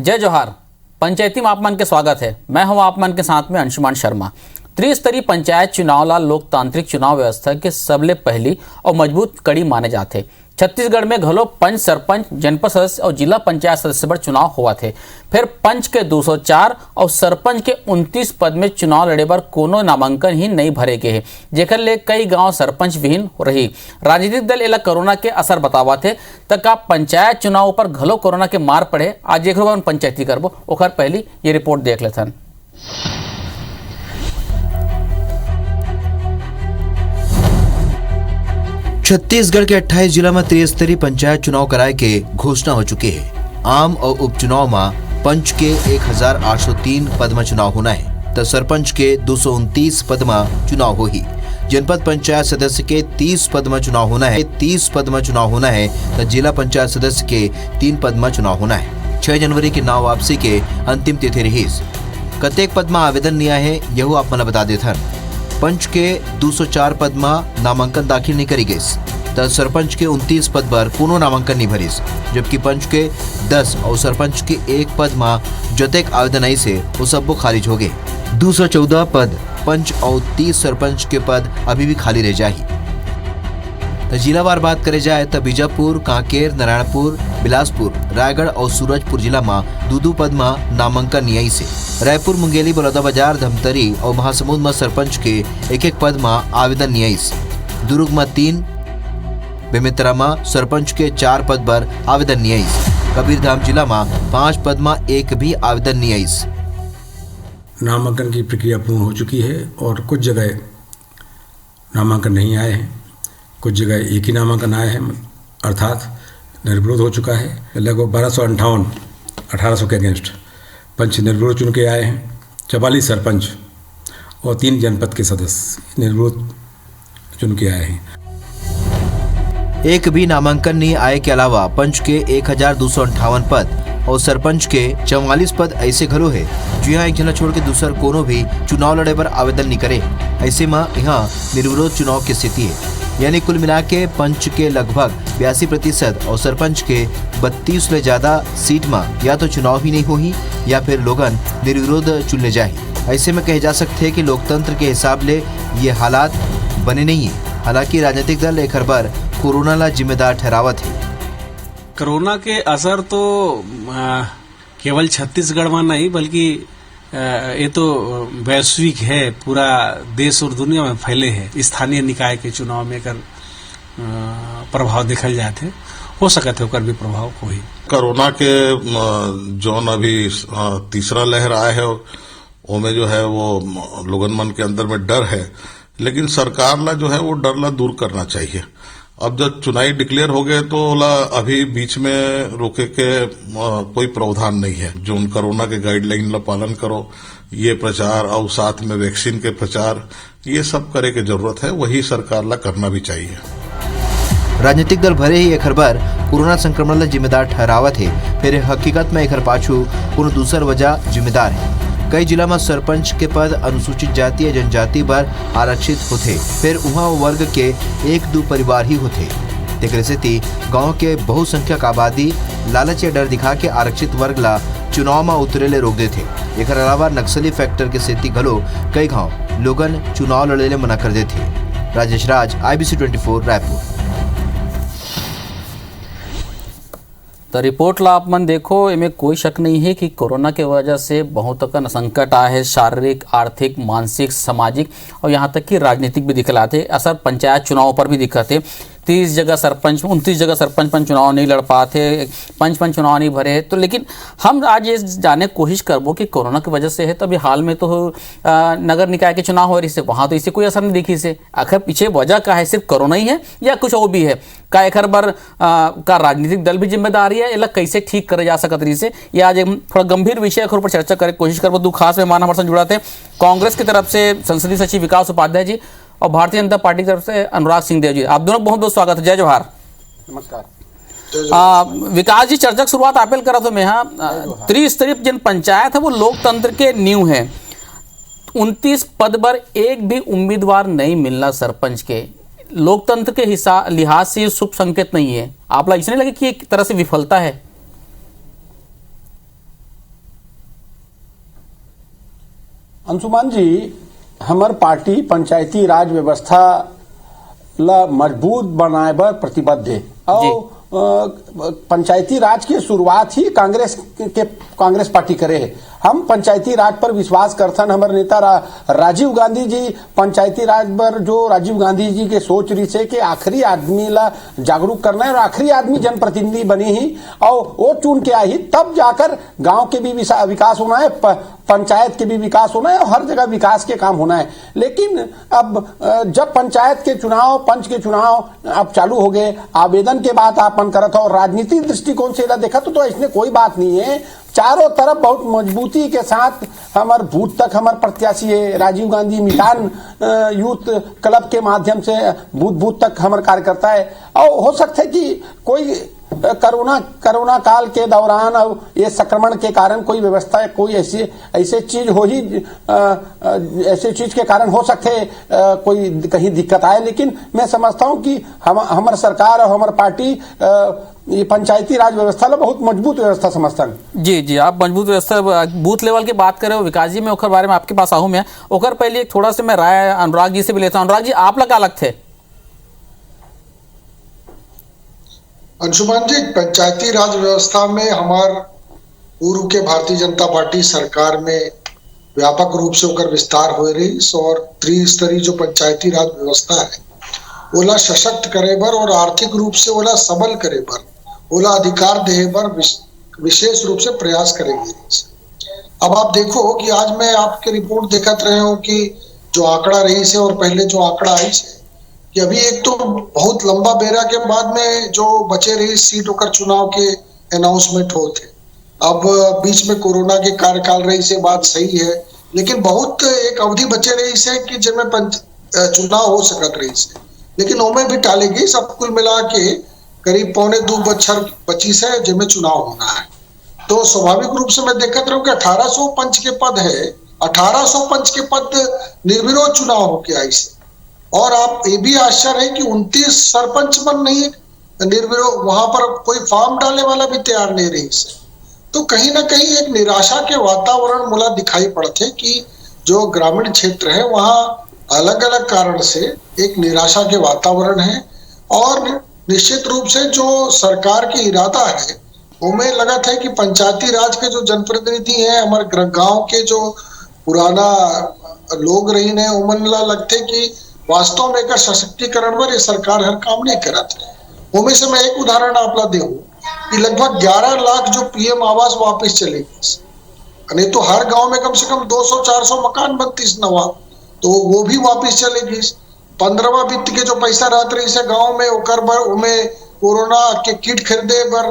जय जोहार। पंचायती मापमान के स्वागत है। मैं हूं आपमान के साथ में अंशुमान शर्मा। त्रिस्तरीय पंचायत चुनाव ला लोकतांत्रिक चुनाव व्यवस्था के सबले पहली और मजबूत कड़ी माने जाते। छत्तीसगढ़ में घलो पंच, सरपंच, जनपद सदस्य और जिला पंचायत सदस्य पर चुनाव हुआ थे। फिर पंच के 204 और सरपंच के 29 पद में चुनाव लड़े पर कोनो नामांकन ही नहीं भरे गए हैं, जेकर ले कई गांव सरपंच विहीन रही। राजनीतिक दल एला कोरोना के असर बतावा थे तक का पंचायत चुनाव पर घलो कोरोना के मार पड़े। आज एक पंचायती करबो ओकर पहली ये रिपोर्ट देख लेथन। छत्तीसगढ़ के 28 जिला में त्रिस्तरीय पंचायत चुनाव कराए के घोषणा हो चुकी है। आम और उपचुनाव में पंच के 1803 पद में चुनाव होना है तो सरपंच के 229 पद में चुनाव हो ही। जनपद पंचायत सदस्य के 30 पद में चुनाव होना है, 30 पद में चुनाव होना है तो जिला पंचायत सदस्य के 3 पद में चुनाव होना है। 6 जनवरी की नाम वापसी के अंतिम तिथि रही। कतेक पद में आवेदन निया है यह आप मन बता देथन। पंच के 204 पद में नामांकन दाखिल नहीं करी गई तो सरपंच के 29 पद पर कोनो नामांकन नहीं भरिस, जबकि पंच के 10 और सरपंच के 1 पद में जतेक आवेदन आई से वो सब खारिज हो गए। 214 पद पंच और 30 सरपंच के पद अभी भी खाली रह जाही। तो जिलावार बात करे जाए तो बीजापुर, कांकेर, नारायणपुर, बिलासपुर, रायगढ़ और सूरजपुर जिला में 2 पद में नामांकन नियाई से। रायपुर, मुंगेली, बलौदाबाजार, धमतरी और महासमुंद में सरपंच के 1-1 पद में आवेदन नियाई से। दुर्ग में 3, बेमेतरा में सरपंच के 4 पद पर आवेदन नियाई से। कबीरधाम जिला में 5 पद में एक भी आवेदन नियाई से। नामांकन की प्रक्रिया पूर्ण हो चुकी है और कुछ जगह नामांकन नहीं आए हैं, कुछ जगह एक ही नामांकन आए हैं, अर्थात निर्विरोध हो चुका है। लगभग 1258 1800 के अगेंस्ट पंच निर्विरोध चुन के आए हैं। 44 सरपंच और 3 जनपद के सदस्य निर्विरोध चुन के आए हैं। एक भी नामांकन नहीं आए के अलावा पंच के 1258 पद और सरपंच के 44 पद ऐसे घलो है जो यहाँ एक जना छोड़ के दूसर कोनो भी चुनाव लड़े पर आवेदन नहीं करे। ऐसे में यहाँ निर्विरोध चुनाव की स्थिति है, यानी कुल मिला के पंच के लगभग 82% और सरपंच के 32 ले ज्यादा सीट में या तो चुनाव ही नहीं हो ही या फिर लोगन निर्विरोध चुनने जाए। ऐसे में कहे जा सकते हैं कि लोकतंत्र के हिसाब ले ये हालात बने नहीं है। हालांकि राजनीतिक दल एक बार कोरोना ला जिम्मेदार ठहरावत है। कोरोना के असर तो केवल छत्तीसगढ़ में नहीं बल्कि ये तो वैश्विक है, पूरा देश और दुनिया में फैले है। स्थानीय निकाय के चुनाव में कर प्रभाव देखल जाते हो सकते होकर भी प्रभाव कोई। कोरोना के जोन अभी तीसरा लहर आया है उसमें जो है वो लोगन मन के अंदर में डर है, लेकिन सरकार ला जो है वो डर ला दूर करना चाहिए। अब जब चुनाई डिक्लेयर हो गए तो ला अभी बीच में रोके के कोई प्रावधान नहीं है। जो उन कोरोना के गाइडलाइन ला पालन करो, ये प्रचार और साथ में वैक्सीन के प्रचार, ये सब करे के जरूरत है, वही सरकार ला करना भी चाहिए। राजनीतिक दल भरे ही एक बार कोरोना संक्रमण ला जिम्मेदार ठहरावत है, फिर हकीकत में एक पाछू कोनो दूसर वजह जिम्मेदार है। कई जिला में सरपंच के पद अनुसूचित जाति या जनजाति पर आरक्षित होते, फिर वहाँ वर्ग के 1-2 परिवार ही होते। तेकरे सेती गांव के बहुसंख्यक आबादी लालच या डर दिखा के आरक्षित वर्ग ला चुनाव में उतरे ले रोक देते। एक अलावा नक्सली फैक्टर के सेती घलो कई गांव लोगन चुनाव लड़े ले मना कर देते। राजेश राज, IBC 24, रायपुर। तो रिपोर्ट ला आप मन देखो, इनमें कोई शक नहीं है कि कोरोना के वजह से बहुत का संकट आया है, शारीरिक, आर्थिक, मानसिक, सामाजिक और यहाँ तक कि राजनीतिक भी दिखलाते। असर पंचायत चुनाव पर भी दिखते। 30 जगह सरपंच, 29 जगह सरपंच चुनाव नहीं लड़ पाते, पंच चुनाव नहीं भरे। तो लेकिन हम आज ये जानने की कोशिश करबो कि कोरोना की वजह से है, तो अभी हाल में तो नगर निकाय के चुनाव हो रही से वहाँ तो इसे कोई असर नहीं दिखी से। आखिर पीछे वजह का है, सिर्फ कोरोना ही है या कुछ और भी है? का एक बार का राजनीतिक दल भी जिम्मेदारी है, कैसे ठीक करे जा सकत रही से? ये आज एक थोड़ा गंभीर विषय पर चर्चा करे कोशिश करबो। 2 खास मेहमान हमारे साथ जुड़ा थे। कांग्रेस की तरफ से संसदीय सचिव विकास उपाध्याय जी और भारतीय जनता पार्टी की तरफ से अनुराग सिंहदेव जी, आप दोनों बहुत बहुत स्वागत है। जय जोहार। नमस्कार। विकास जी, चर्चा की शुरुआत आपे करा तो मैं त्रिस्तरीय जन पंचायत है वो लोकतंत्र के नींव है। 29 पद पर एक भी उम्मीदवार नहीं मिलना सरपंच के, लोकतंत्र के लिहाज से शुभ संकेत नहीं है। आप लोग इसने लगे कि एक तरह से विफलता है? अंशुमान जी, हमार पार्टी पंचायती राज व्यवस्था ला मजबूत बनाए बर प्रतिबद्ध है और पंचायती राज की शुरुआत ही कांग्रेस पार्टी करे है। हम पंचायती राज पर विश्वास करथन। हमारे नेता राजीव गांधी जी पंचायती राज पर जो राजीव गांधी जी के सोच रही से कि आखिरी आदमी ला जागरूक करना है और आखिरी आदमी जनप्रतिनिधि बनी ही और वो चुन के आई तब जाकर गांव के भी विकास होना है, पंचायत के भी विकास होना है और हर जगह विकास के काम होना है। लेकिन अब जब पंचायत के चुनाव, पंच के चुनाव अब चालू हो गए, आवेदन के बाद आपन करत हो, राजनीतिक दृष्टिकोण से देखा तो इसमें कोई बात नहीं है। चारों तरफ बहुत मजबूती के साथ हमारे बूथ तक हमारे प्रत्याशी है। राजीव गांधी मितान यूथ क्लब के माध्यम से बूथ तक हमारे कार्यकर्ता है और हो सकता है कि कोई कोरोना काल के दौरान और ये संक्रमण के कारण कोई व्यवस्था, कोई ऐसे चीज हो ही ऐसे चीज के कारण हो सकते कोई कहीं दिक्कत आए। लेकिन मैं समझता हूं कि हमारी सरकार और हमारी पार्टी ये पंचायती राज व्यवस्था ला बहुत मजबूत व्यवस्था समझता है। जी, आप मजबूत व्यवस्था बूथ लेवल की बात कर रहे हो विकास जी, मैं ओकर बारे में आपके पास आऊं। मैं ओकर पहले एक थोड़ा सा मैं राय अनुराग जी से भी लेता हूं। अनुराग जी, आप लगा अलग थे? अंशुमान जी, पंचायती राज व्यवस्था में हमार पूर्व के भारतीय जनता पार्टी सरकार में व्यापक रूप से होकर विस्तार हो रही और त्रिस्तरीय जो पंचायती राज व्यवस्था है ओला सशक्त करे बर और आर्थिक रूप से ओला सबल करे बर, ओला अधिकार दे बर विशेष रूप से प्रयास करेगी। अब आप देखो कि आज मैं आपके रिपोर्ट देखत रहे हो कि जो आंकड़ा रही से और पहले जो आंकड़ा आई से कि अभी एक तो बहुत लंबा बेरा के बाद में जो बचे रही सीट होकर चुनाव के अनाउंसमेंट होते, अब बीच में कोरोना के कार्यकाल रही से बात सही है, लेकिन बहुत एक अवधि बचे रही से कि जिनमें चुनाव हो सकत रही से, लेकिन उनमें भी टालेगी। सब कुल मिला के करीब 1.25 बछर बची से जिनमें चुनाव होना है। तो स्वाभाविक रूप से मैं देखत रहूं कि 1800 पंच के पद है, 1800 पंच के पद निर्विरोध चुनाव होके आई से। और आप ये भी आश्चर्य है कि 29 सरपंच बन नहीं निर्विरोध, वहां पर कोई फॉर्म डालने वाला भी तैयार नहीं रही से। तो कहीं ना कहीं एक निराशा के वातावरण मुला दिखाई पड़ते कि जो ग्रामीण क्षेत्र है वहां अलग अलग कारण से एक निराशा के वातावरण है। और निश्चित रूप से जो सरकार की इरादा है उनमें लगा था कि पंचायती राज के जो जनप्रतिनिधि हैं, हमारे गांव के जो पुराना लोग रही ने, उमन लगते कि वास्तव में सशक्तिकरण पर ये सरकार हर काम नहीं करत है। उनमें से मैं एक उदाहरण आपला देऊं कि लगभग 11 लाख जो पीएम आवास वापस चलेगी, नहीं तो हर गांव में कम से कम 200-400 मकान बनती नवा, तो वो भी वापस चलेगी। 15वां वित्त के जो पैसा रहते रही से गांव में ओकर बर उमें कोरोना के किट खरीदे बर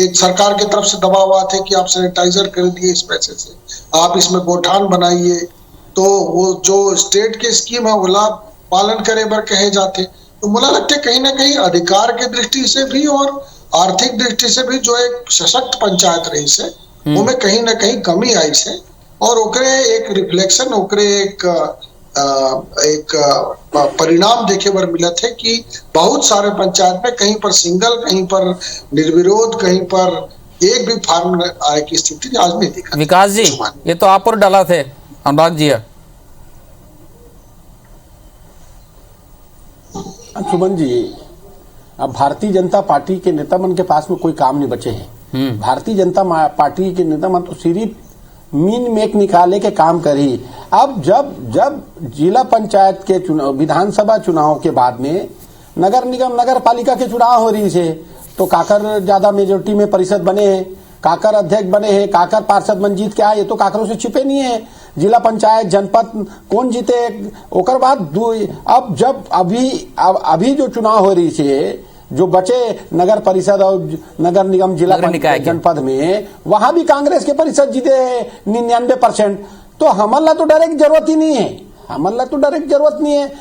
एक सरकार की तरफ से दबाव आते कि आप सैनिटाइजर खरीदिए इस पैसे से, आप इसमें गोठान बनाइए, तो वो जो स्टेट के स्कीम है वो लाभ पालन करे बर कहे जाते। तो मुझे लगता है कहीं ना कहीं अधिकार की दृष्टि से भी और आर्थिक दृष्टि से भी जो एक सशक्त पंचायत रही से उनमें कहीं ना कहीं कमी आई से। और ओकरे एक रिफ्लेक्शन, ओकरे एक परिणाम देखे बर मिला थे कि बहुत सारे पंचायत में कहीं पर सिंगल, कहीं पर निर्विरोध, कहीं पर एक भी फार्म आय की स्थिति आज नहीं दिखा। विकास जी, ये तो आप पर डाला थे अनुराग जी। सुमन जी, अब भारतीय जनता पार्टी के नेता मन के पास में कोई काम नहीं बचे हैं। भारतीय जनता पार्टी के नेता मन तो सिर्फ मीन मेक निकाले के काम करी। अब जब जिला पंचायत के चुनाव, विधानसभा चुनाव के बाद में नगर निगम, नगर पालिका के चुनाव हो रही से, तो काकर ज्यादा मेजोरिटी में परिषद बने हैं, काकर अध्यक्ष बने हैं, काकर पार्षद मन जीत के आए, तो काकरों से छिपे नहीं है। जिला पंचायत, जनपद कौन जीते, ओकर बाद अब जब अभी जो चुनाव हो रही है, जो बचे नगर परिषद और नगर निगम, जिला पंचायत, जनपद में, वहां भी कांग्रेस के परिषद जीते 99%। तो हमला तो डरे की जरूरत ही नहीं है, हमला तो डरे की जरूरत नहीं है।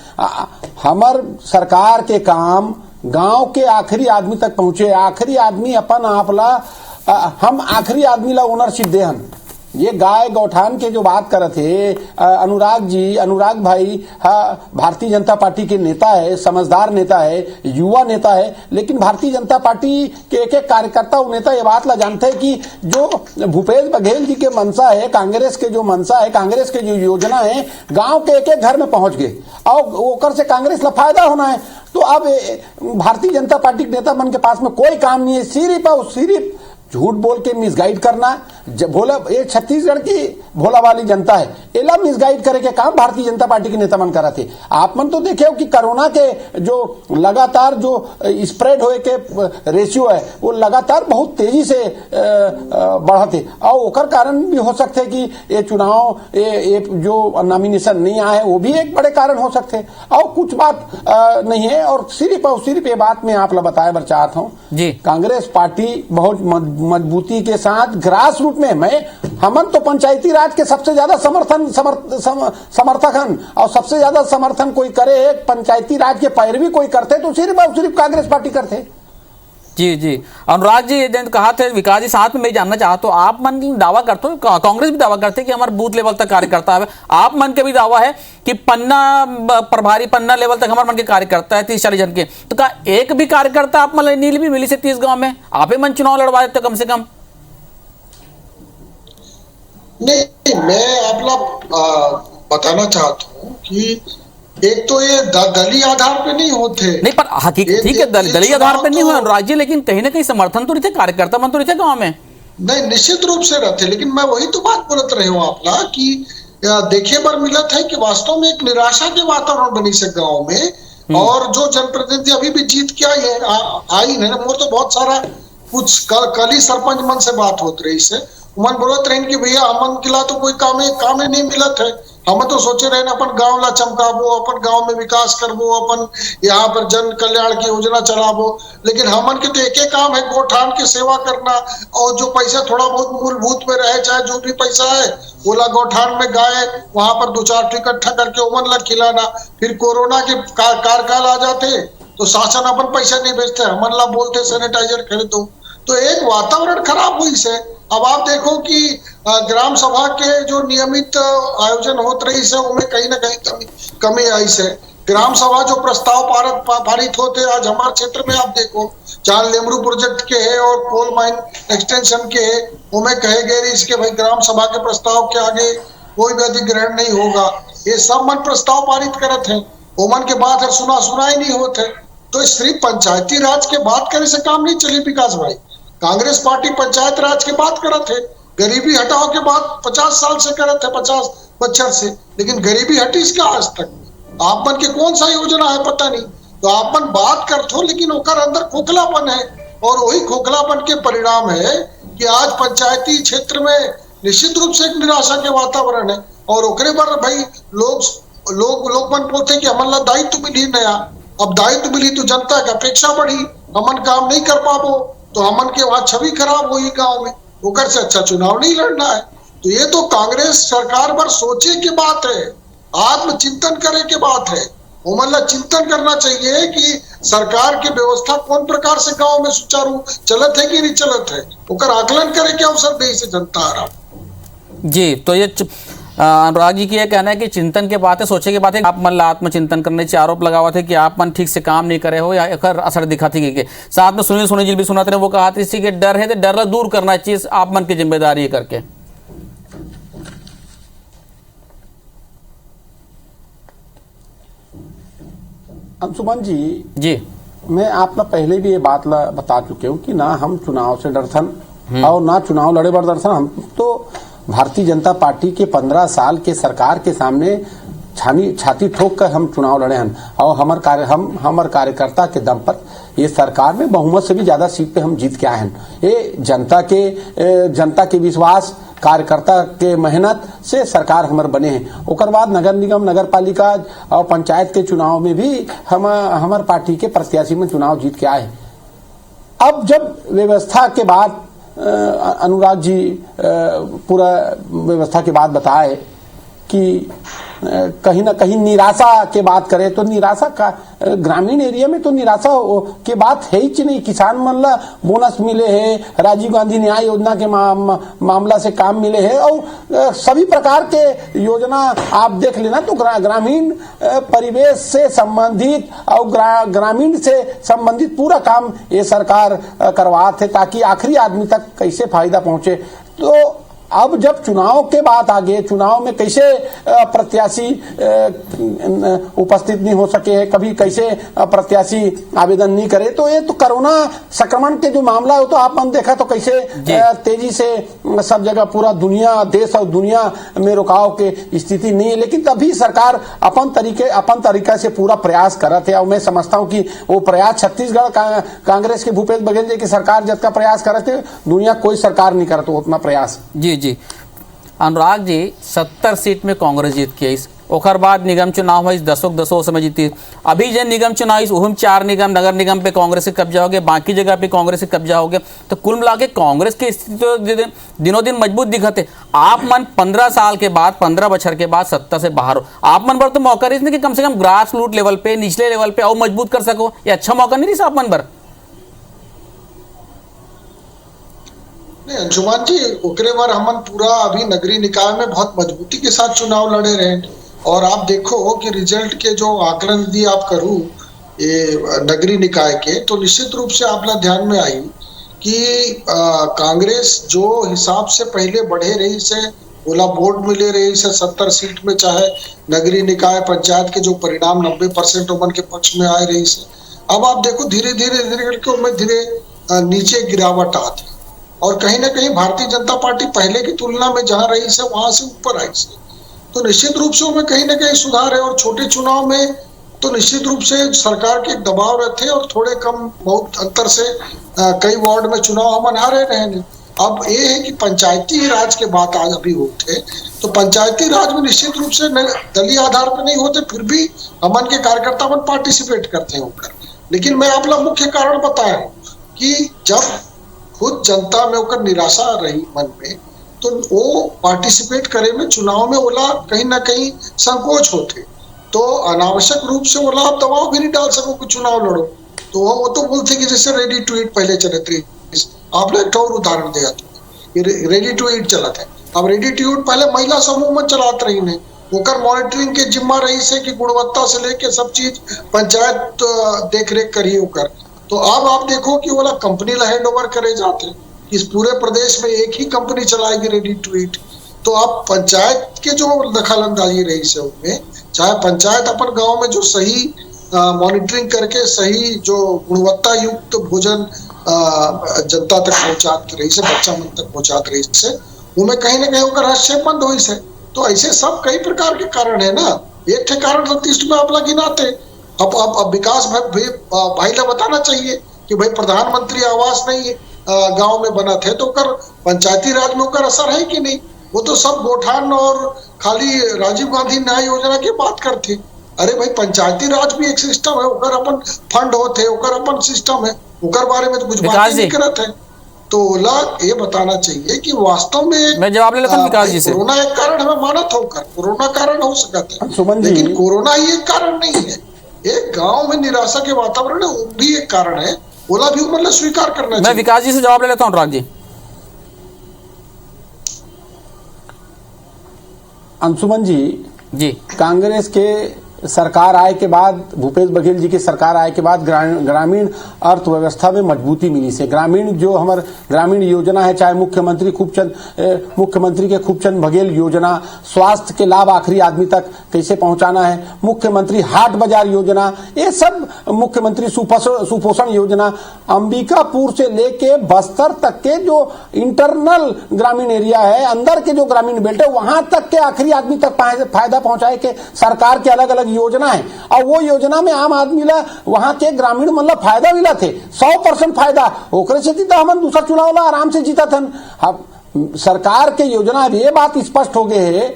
हमार सरकार के काम गांव के आखिरी आदमी तक पहुंचे, आखिरी आदमी अपन आपला, हम आखिरी आदमी ला ओनरशिप देहन ये गाय गौठान के जो बात कर रहे थे अनुराग भाई, हाँ भारतीय जनता पार्टी के नेता है, समझदार नेता है, युवा नेता है, लेकिन भारतीय जनता पार्टी के एक एक कार्यकर्ता और नेता ये बात ला जानते हैं कि जो भूपेश बघेल जी के मंशा है, कांग्रेस के जो मंशा है, कांग्रेस के जो योजना है, गांव के एक एक घर में पहुंच गए और ओकर से कांग्रेस ला फायदा होना है। तो अब भारतीय जनता पार्टी के नेता मन के पास में कोई काम नहीं है, सिर्फ झूठ बोल के मिसगाइड करना। भोला, ये छत्तीसगढ़ की भोला वाली जनता है, एला मिसगाइड करे के काम भारतीय जनता पार्टी के नेता मन करा थे। आप मन तो देखे हो कि कोरोना के जो लगातार जो स्प्रेड होए के रेशियो है वो लगातार बहुत तेजी से बढ़ते और ओकर कारण भी हो सकते कि ये चुनाव ये जो नॉमिनेशन नहीं आए वो भी एक बड़े कारण हो सकते और कुछ बात नहीं है। और सिर्फ ये बात मैं आप ला बताए बर चाहता हूँ जी, कांग्रेस पार्टी बहुत मजबूती के साथ ग्रास रूट में हमन तो पंचायती राज के सबसे ज्यादा समर्थक हन और सबसे ज्यादा समर्थन कोई करे पंचायती राज के पैरवी कोई करते तो सिर्फ कांग्रेस पार्टी करते। जी अनुराग जी, ये कहा थे विकास जी, साथ में मैं जानना चाहता हूँ, आप मन दावा करते हो, कांग्रेस भी दावा करते हैं कि हमारे बूथ लेवल तक कार्यकर्ता है, आप मन के भी दावा है कि पन्ना लेवल तक हमारे मन के कार्यकर्ता है 30-40 जन के, तो का एक भी कार्यकर्ता आप मन नील भी मिली से 30 गांव में आप ही मन चुनाव लड़वा देते कम से कम? नहीं, मैं आप लोग बताना चाहता हूँ कि एक तो ये दलीय आधार पे नहीं होते, नहीं पर हकीकत ठीक है दलीय आधार पे नहीं हुआ अनुराग जी, लेकिन कहीं ना कहीं समर्थन तो नहीं थे, कार्यकर्ता मन तो नहीं थे गाँव में। नहीं, निश्चित रूप से रहते, लेकिन मैं वही तो बात बोलत रहे हूँ आपला कि देखे बार मिलत है कि वास्तव में एक निराशा के वातावरण बनी से गाँव में। और जो जनप्रतिनिधि अभी भी जीत के आई है मोर तो बहुत सारा कुछ कल ही सरपंच मन से बात होत रही से मन बोलत रहे कि भैया हमन के ला तो कोई काम नहीं मिलत है, हम तो सोचे रहे अपन गांव ला चमकाबो, अपन गांव में विकास करबो, अपन यहाँ पर जन कल्याण की योजना चलाबो, लेकिन हमन के तो एक ही काम है गोठान की सेवा करना और जो पैसा थोड़ा बहुत मूलभूत में रहे चाहे जो भी पैसा है वो ला गोठान में गाय वहां पर 2-4 इकट्ठा करके ओमन ला खिलाना। फिर कोरोना के कार्यकाल आ जाते तो शासन अपन पैसा नहीं भेजते, हमन ला बोलते सैनिटाइजर खरीदो, तो एक वातावरण खराब हुई से। अब आप देखो कि ग्राम सभा के जो नियमित आयोजन होते रही से उनमें कहीं ना कहीं कमी आई से। ग्राम सभा जो प्रस्ताव पारित होते आज हमारे क्षेत्र में आप देखो चाहे लेमरू प्रोजेक्ट के है और कोल माइन एक्सटेंशन के है, उनमें कहे गए इसके भाई ग्राम सभा के प्रस्ताव के आगे कोई भी अधिग्रहण नहीं होगा, ये सब मन प्रस्ताव पारित करते हैं, ओमन के बाद सुना ही नहीं होते। तो सिर्फ पंचायती राज के बात करने से काम नहीं चली विकास भाई। कांग्रेस पार्टी पंचायत राज की बात करत है, गरीबी हटाओ के बाद 50 साल से करत है, 50 बच्चर से, लेकिन गरीबी हटी इसका आज तक आप मन के कौन सा योजना है पता नहीं। तो आप मन बात करते हो लेकिन ओकर अंदर खोखलापन है और वही खोखलापन के परिणाम है कि आज पंचायती क्षेत्र में निश्चित रूप से एक निराशा के वातावरण है। और ओकरे पर भाई लोग मन बोलते कि हमन ला दायित्व मिली नया, अब दायित्व मिली तो जनता की अपेक्षा बढ़ी, हमन काम नहीं कर पाबो तो हमन के वहां छवि खराब हुई गांव में, ओकर से अच्छा चुनाव नहीं लड़ना है। तो ये तो कांग्रेस सरकार पर सोचे की बात है, आत्मचिंतन करे के बात है। उमन चिंतन करना चाहिए कि सरकार की व्यवस्था कौन प्रकार से गांव में सुचारू चलत है कि नहीं चलत है, ओकर आकलन करे के अवसर दे से जनता आ रहा जी। तो ये अनुराग जी की यह कहना है कि चिंतन के बात है, सोचे के बात है, आप मन आत्मचिंतन करने से आरोप लगा हुआ थे कि आप मन ठीक से काम नहीं करे हो या एक असर दिखा थी के साथ में सुनील जी भी सुनाते रहे, वो कहा था इसी के डर है तो डर ला दूर करना चाहिए, आप मन की जिम्मेदारी है करके। अंशुमन जी, मैं आप पहले भी ये बात बता चुके हूँ कि ना हम चुनाव से डरथन और ना चुनाव लड़े बर डरथन। हम तो भारतीय जनता पार्टी के 15 साल के सरकार के सामने छाती ठोक कर हम चुनाव लड़े हैं और हमार कार्यकर्ता के दम पर ये सरकार में बहुमत से भी ज्यादा सीट पे हम जीत के आए हैं। ये जनता के विश्वास, कार्यकर्ता के मेहनत से सरकार हमारे बने हैं। ओकर बाद नगर निगम, नगर पालिका और पंचायत के चुनाव में भी हमार पार्टी के प्रत्याशी में चुनाव जीत के आए। अब जब व्यवस्था के बाद अनुराग जी पूरा व्यवस्था के बाद बताए कि कहीं ना कहीं निराशा के बात करें तो निराशा का ग्रामीण एरिया में तो निराशा के बात है ही नहीं। किसान मन ला बोनस मिले है, राजीव गांधी न्याय योजना के मामला से काम मिले है और सभी प्रकार के योजना आप देख लेना तो ग्रामीण परिवेश से संबंधित और ग्रामीण से संबंधित पूरा काम ये सरकार करवाते ताकि आखिरी आदमी तक कैसे फायदा पहुंचे। तो अब जब चुनाव के बाद आगे चुनाव में कैसे प्रत्याशी उपस्थित नहीं हो सके है, कभी कैसे प्रत्याशी आवेदन नहीं करे, तो ये तो कोरोना संक्रमण के जो मामला है तो आपने देखा तो कैसे तेजी से सब जगह पूरा दुनिया देश और दुनिया में रुकाव के स्थिति नहीं है। लेकिन तभी सरकार अपन तरीके से पूरा प्रयास कर रहे थे और मैं समझता हूँ कि वो प्रयास छत्तीसगढ़ कांग्रेस के भूपेश बघेल जी की सरकार जब का प्रयास कर रहे थे दुनिया कोई सरकार नहीं करते उतना प्रयास। जी जी अनुराग जी 70 सीट में कांग्रेस जीत के ओकर बाद निगम चुनाव हुई 10 समय जीती। अभी जो निगम चुनाव हुई उहम 4 निगम नगर निगम पे कांग्रेस के कब्जा हो गया, बाकी जगह पे कांग्रेस के कब्जा हो गया। तो कुल मिला के कांग्रेस की स्थिति तो दिनों दिन मजबूत दिखते। आप मन 15 साल के बाद 15 बछर के बाद सत्ता से बाहर हो, आप मन पर तो मौका रही कि कम से कम ग्रास रूट लेवल पे निचले लेवल पे और मजबूत कर सको, ये अच्छा मौका नहीं रही आप मन पर? नहीं अंशुमान जी ओकरे बार हमन पूरा अभी नगरीय निकाय में बहुत मजबूती के साथ चुनाव लड़े रहे और आप देखो कि रिजल्ट के जो आकलन यदि आप करूं ये नगरीय निकाय के तो निश्चित रूप से आपला ध्यान में आई कि कांग्रेस जो हिसाब से पहले बढ़े रही से ओला वोट मिले रही से 70 सीट में, चाहे नगरीय निकाय पंचायत के जो परिणाम 90% उमन के पक्ष में आए रही से, अब आप देखो धीरे धीरे नीचे गिरावट आती और कहीं ना कहीं भारतीय जनता पार्टी पहले की तुलना में जहां रही से वहां से ऊपर आई से, तो निश्चित रूप से उनमें कहीं ना कहीं सुधार है। और छोटे चुनाव में तो निश्चित रूप से सरकार के दबाव रहते और थोड़े कम बहुत अंतर से कई वार्ड में चुनाव हम हारे रहे। अब ये है कि पंचायती राज के बात आज अभी होते तो पंचायती राज में निश्चित रूप से दलीय आधार पर नहीं होते, फिर भी हमन के कार्यकर्ता मन पार्टिसिपेट करते हैं होकर। लेकिन मैं आपला मुख्य कारण बताया कि जब खुद जनता में होकर निराशा रही मन में तो वो पार्टिसिपेट करे में चुनाव में ओला कहीं ना कहीं संकोच होते, तो अनावश्यक रूप से ओला आप दबाव भी नहीं डाल सको कि चुनाव लड़ो। तो वो तो बोलते कि जैसे रेडी टू ईट पहले चले थे, आपने एक और उदाहरण दिया तो रेडी टू ईट चला था। अब रेडी टू ईट पहले महिला समूह में चलात रही ने ओकर मॉनिटरिंग के जिम्मा रही से कि गुणवत्ता से लेके सब चीज पंचायत देख रेख करिए होकर। तो अब आप देखो कि वो कंपनी ला हैंड ओवर करे जाते, इस पूरे प्रदेश में एक ही कंपनी चलाएगी रेडी टू ईट। तो आप पंचायत के जो दखलंदाजी रही से उनमें, चाहे पंचायत अपन गांव में जो सही मॉनिटरिंग करके सही जो गुणवत्ता युक्त भोजन जनता तक पहुंचाते रही से, बच्चा मन तक पहुंचाते रही से, उनमें कहीं ना कहीं होकर हस्तक्षेप बंद हुई से। तो ऐसे सब कई प्रकार के कारण है ना, एक थे कारण लिस्ट में आप लगी गिनाते। अब विकास भाई ने बताना चाहिए कि भाई प्रधानमंत्री आवास नहीं गांव में बना थे तो कर पंचायती राज में होकर असर है कि नहीं। वो तो सब गोठान और खाली राजीव गांधी न्याय योजना की बात करते। अरे भाई पंचायती राज भी एक सिस्टम है, ओकर अपन फंड होते, ओकर अपन सिस्टम है, ओकर बारे में तो कुछ बात नहीं करते हैं। तो ये बताना चाहिए कि वास्तव में मैं जवाब ले लेता हूं विकास जी से। कोरोना एक कारण हमें मानत होकर कोरोना कारण हो सकता है, लेकिन कोरोना ही एक कारण नहीं है। एक गांव में निराशा के वातावरण है वो भी एक कारण है, बोला भी मतलब स्वीकार करना चाहिए। मैं विकास जी से जवाब ले लेता हूं अनुराग जी। अंशुमन जी कांग्रेस के सरकार आए के बाद, भूपेश बघेल जी की सरकार आए के बाद ग्रामीण अर्थव्यवस्था में मजबूती मिली से। ग्रामीण जो हमारे ग्रामीण योजना है, चाहे मुख्यमंत्री के खूबचंद बघेल योजना, स्वास्थ्य के लाभ आखिरी आदमी तक कैसे पहुंचाना है, मुख्यमंत्री हाट बाजार योजना, ये सब मुख्यमंत्री सुपोषण योजना, अंबिकापुर से लेके बस्तर तक के जो इंटरनल ग्रामीण एरिया है, अंदर के जो ग्रामीण बेल्ट है, वहां तक के आखिरी आदमी तक फायदा पहुंचाए के सरकार के अलग अलग योजना है। और वो योजना में आम आदमी ला वहां के ग्रामीण मतलब फायदा मिला थे 100% फायदा। ओकरे से तो हम दूसरा चुनाव ला आराम से जीता था। सरकार के योजना ये बात स्पष्ट हो गए है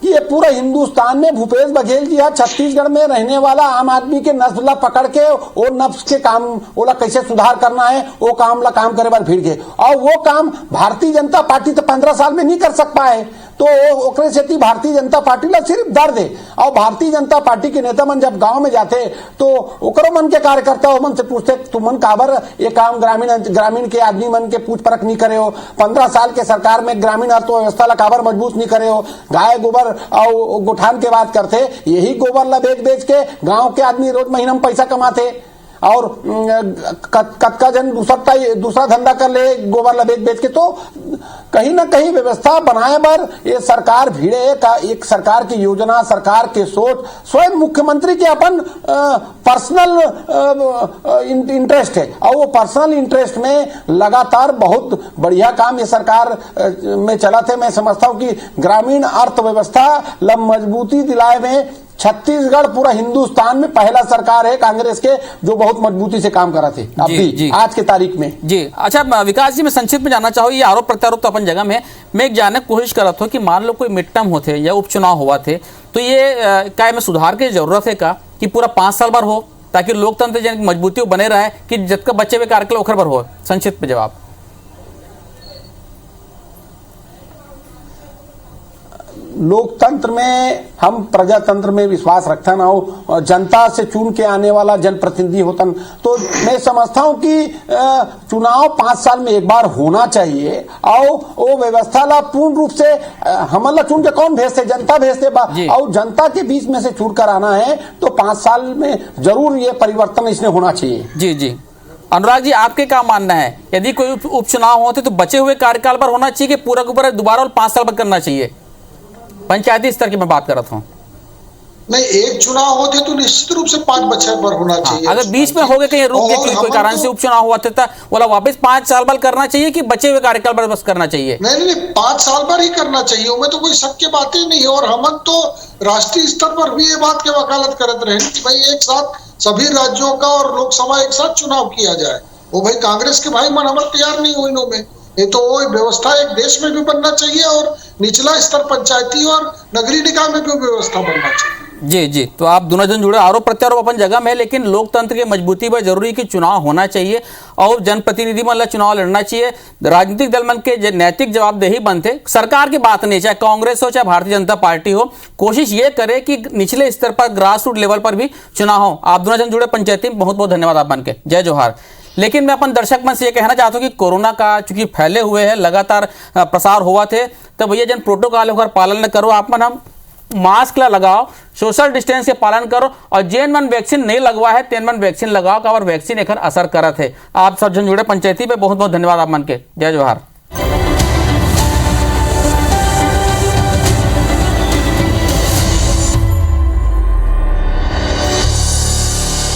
कि ये पूरा हिंदुस्तान में भूपेश बघेल जी है छत्तीसगढ़ में रहने वाला आम आदमी के नफ्स ला पकड़ के वो नफ्स के काम ओला कैसे सुधार करना है वो काम ला काम करे बार भीड़ गए। और वो काम भारतीय जनता पार्टी तो 15 साल में नहीं कर सक पाए। तो ओकरे से भारतीय जनता पार्टी ला सिर्फ दर्द है। और भारतीय जनता पार्टी के नेता मन जब गांव में जाते तो ओकरो मन के कार्यकर्ता मन से पूछते तुमन काबर ये काम ग्रामीण के आदमी मन के पूछ परख नहीं करे हो, 15 साल के सरकार में ग्रामीण अर्थव्यवस्था ला काबर मजबूत नहीं करे हो। गाय गोबर और गोठान के बात करते, यही गोबर ला बेच के गांव के आदमी रोज महीना में पैसा कमाते और कत्का जन दूसरा धंधा कर ले गोबर ला बेच के। तो कहीं ना कहीं व्यवस्था बनाए बर ये सरकार भिड़े का एक सरकार की योजना, सरकार के सोच, स्वयं मुख्यमंत्री के अपन पर्सनल इंटरेस्ट है और वो पर्सनल इंटरेस्ट में लगातार बहुत बढ़िया काम ये सरकार में चला थे। मैं समझता हूं कि ग्रामीण अर्थव्यवस्था ला मजबूती दिलाए में छत्तीसगढ़ पूरा हिंदुस्तान में पहला सरकार है कांग्रेस के जो बहुत मजबूती से काम करा थे अब भी आज के तारीख में। जी अच्छा विकास जी, मैं संक्षिप्त में जानना चाहूँ, ये आरोप प्रत्यारोप तो अपन जगह में मैं एक जानने की कोशिश कर रहा था कि मान लो कोई मिड टर्म होते या उपचुनाव हुआ थे तो ये क्या में सुधार की जरूरत है का कि पूरा 5 साल भर हो ताकि लोकतंत्र जन मजबूती बने रहे कि जब बच्चे हुए कार्यकाल ओखर भर हो? संक्षिप्त में जवाब। लोकतंत्र में हम प्रजातंत्र में विश्वास रखते हैं और जनता से चुन के आने वाला जनप्रतिनिधि होता। तो मैं समझता हूं कि चुनाव 5 साल में एक बार होना चाहिए और वो व्यवस्था ला पूर्ण रूप से हमला चुन के कौन भेजते, जनता भेजते और जनता के बीच में से चुन कर आना है। तो 5 साल में जरूर ये परिवर्तन इसमें होना चाहिए। जी जी अनुराग जी, आपके क्या मानना है? यदि कोई उपचुनाव होते तो बचे हुए कार्यकाल पर होना चाहिए कि पूरा पूरा दोबारा 5 साल पर करना चाहिए? पंचायती स्तर की मैं बात कर रहा था। नहीं, एक चुनाव होते तो निश्चित रूप से 5 बछर पर होना चाहिए। अगर बीच में हो गए कहीं रुक गए कोई कारण से उपचुनाव हुआ था बोला वापस 5 साल बाद करना चाहिए कि बचे हुए कार्यकाल पर बस करना चाहिए? नहीं, 5 साल पर ही करना चाहिए, उसमें तो कोई शक की बात ही नहीं है। और हम तो राष्ट्रीय स्तर पर भी ये बात की वकालत करते रहे कि भाई एक साथ सभी राज्यों का और लोकसभा एक साथ चुनाव किया जाए। वो भाई कांग्रेस के भाई मन हमारे तैयार नहीं हुई में। ये तो वो व्यवस्था एक देश में भी बनना चाहिए और निचला स्तर पंचायती और नगरीय निकाय में भी व्यवस्था बनना चाहिए। जी जी, तो आप दोनों जन जुड़े, आरोप प्रत्यारोप अपन जगह में, लेकिन लोकतंत्र की मजबूती पर जरूरी कि चुनाव होना चाहिए और जनप्रतिनिधि मन चुनाव लड़ना चाहिए। राजनीतिक दल मन के नैतिक जवाबदेही बनते, सरकार की बात नहीं, चाहे कांग्रेस हो चाहे भारतीय जनता पार्टी हो, कोशिश ये करे कि निचले स्तर पर ग्रास रूट लेवल पर भी चुनाव हो। आप दोनों जन जुड़े पंचायती में बहुत बहुत धन्यवाद आप बन के, जय जोहार। लेकिन मैं अपन दर्शक मन से ये कहना चाहता हूँ कि कोरोना का चूंकि फैले हुए है, लगातार प्रसार हुआ थे, तो भैया जन प्रोटोकॉल होकर पालन करो, आप मन हम मास्क ला लगाओ, सोशल डिस्टेंस के पालन करो और जेन मन वैक्सीन नहीं लगवा है तेन मन वैक्सीन लगाओ का और वैक्सीन एक असर करत है। आप सब जन जुड़े पंचायती पे बहुत बहुत धन्यवाद आप मन के, जय जोहार।